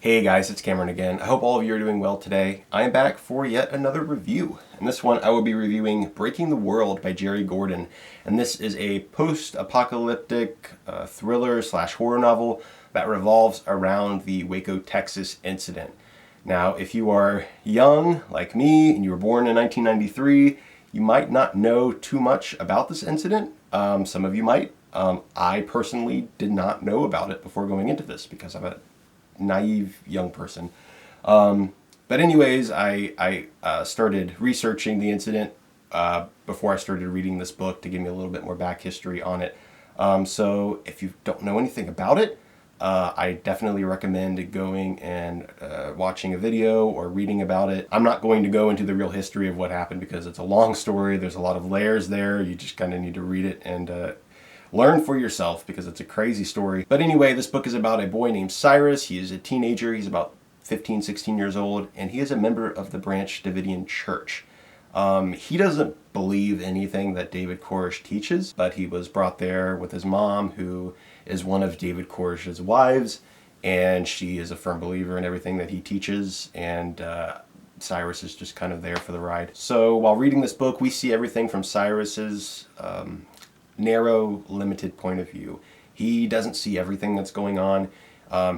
Hey guys, it's Cameron again. I hope all of you are doing well today. I am back for yet another review. In this one, I will be reviewing Breaking the World by Jerry Gordon. And this is a post-apocalyptic thriller / horror novel that revolves around the Waco, Texas incident. Now, if you are young, like me, and you were born in 1993, you might not know too much about this incident. Some of you might. I personally did not know about it before going into this because I'm a naive young person. But anyways, I started researching the incident before I started reading this book to give me a little bit more back history on it. So if you don't know anything about it, I definitely recommend going and watching a video or reading about it. I'm not going to go into the real history of what happened because it's a long story. There's a lot of layers there. You just kind of need to read it and learn for yourself because it's a crazy story. But anyway, this book is about a boy named Cyrus. He is a teenager. He's about 15, 16 years old, and he is a member of the Branch Davidian church. He doesn't believe anything that David Koresh teaches, but he was brought there with his mom, who is one of David Koresh's wives, and she is a firm believer in everything that he teaches, and Cyrus is just kind of there for the ride. So while reading this book, we see everything from Cyrus's narrow, limited point of view. He doesn't see everything that's going on.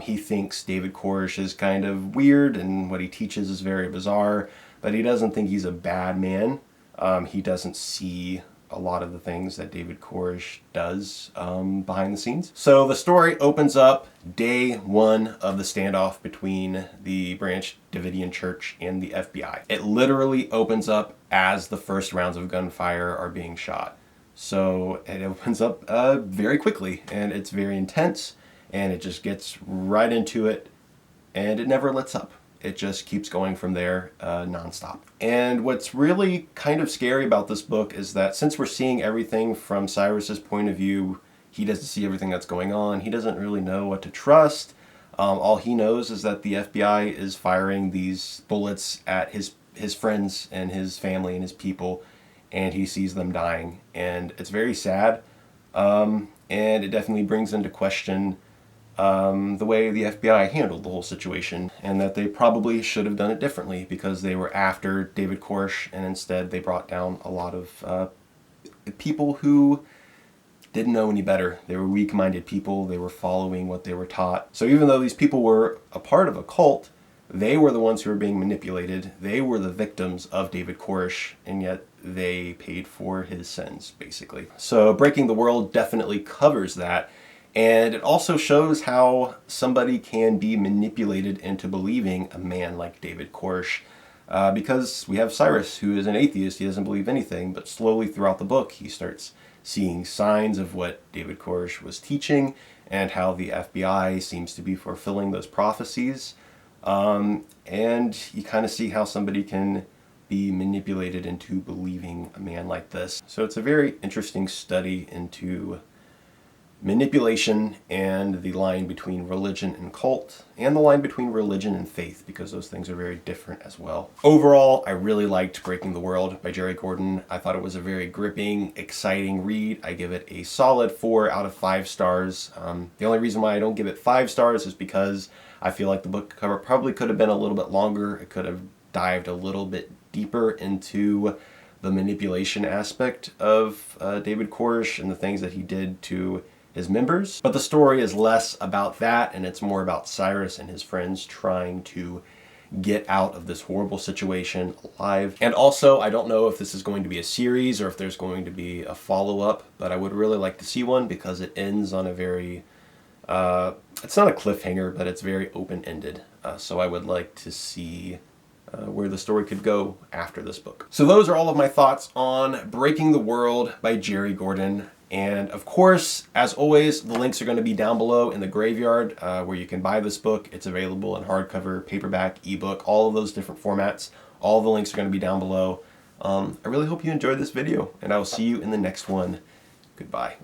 He thinks David Koresh is kind of weird and what he teaches is very bizarre, but he doesn't think he's a bad man. He doesn't see a lot of the things that David Koresh does behind the scenes. So the story opens up day one of the standoff between the Branch Davidian Church and the FBI. It literally opens up as the first rounds of gunfire are being shot. So it opens up very quickly, and it's very intense, and it just gets right into it, and it never lets up. It just keeps going from there nonstop. And what's really kind of scary about this book is that since we're seeing everything from Cyrus's point of view, he doesn't see everything that's going on. He doesn't really know what to trust. All he knows is that the FBI is firing these bullets at his friends and his family and his people, and he sees them dying. And it's very sad, and it definitely brings into question the way the FBI handled the whole situation, and that they probably should have done it differently because they were after David Koresh, and instead they brought down a lot of people who didn't know any better. They were weak-minded people. They were following what they were taught. So even though these people were a part of a cult, they were the ones who were being manipulated. They were the victims of David Koresh, and yet they paid for his sins, basically. So Breaking the World definitely covers that, and it also shows how somebody can be manipulated into believing a man like David Koresh, because we have Cyrus, who is an atheist. He doesn't believe anything, but slowly throughout the book he starts seeing signs of what David Koresh was teaching and how the FBI seems to be fulfilling those prophecies. And you kind of see how somebody can be manipulated into believing a man like this. So it's a very interesting study into manipulation and the line between religion and cult, and the line between religion and faith, because those things are very different as well. Overall, I really liked Breaking the World by Jerry Gordon. I thought it was a very gripping, exciting read. I give it a solid 4 out of 5 stars. The only reason why I don't give it 5 stars is because I feel like the book cover probably could have been a little bit longer. It could have dived a little bit deeper into the manipulation aspect of David Koresh and the things that he did to his members. But the story is less about that, and it's more about Cyrus and his friends trying to get out of this horrible situation alive. And also, I don't know if this is going to be a series or if there's going to be a follow-up, but I would really like to see one because it ends on a very it's not a cliffhanger, but it's very open-ended. So I would like to see where the story could go after this book. So those are all of my thoughts on Breaking the World by Jerry Gordon. And of course, as always, the links are going to be down below in the graveyard where you can buy this book. It's available in hardcover, paperback, ebook, all of those different formats. All the links are going to be down below. I really hope you enjoyed this video, and I will see you in the next one. Goodbye.